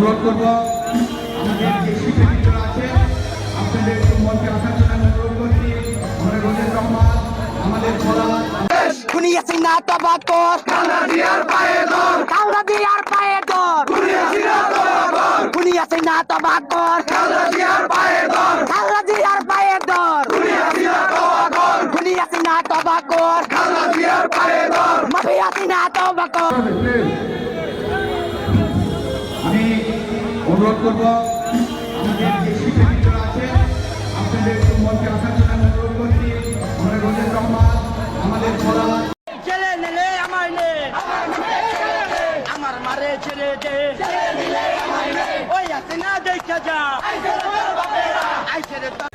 অনুরোধ করবো আমাদের যে শিক্ষার্থীরা আছে আপনাদের একটু মঞ্চে আসার জন্য আমি অনুরোধ করছি। আমাদের রোজের রহমান আমাদের খোলা খুনিয়াছি না তবা কর কালা জিয়ার পায়ে ধর কাউরা দিয়ার পায়ে ধর খুনিয়াছি না তবা কর খুনিয়াছি না তবা কর কালা জিয়ার পায়ে ধর কাউরা দিয়ার পায়ে ধর খুনিয়াছি না তবা কর খুনিয়াছি না তবা কর কালা জিয়ার পায়ে ধর মাফিয়াছি না তবা কর। আমি অনুরোধ করবো আমাদের যে শিক্ষার্থীরা আছে আপনাদের একটু মঞ্চে আসার জন্য আমি অনুরোধ করছি। আমাদের রোজের রহমান আমাদের খোলা ছেলে নিলে আমার নে আমার মারে ছেড়ে দে ওই আছে না দেখা যা আইসে রে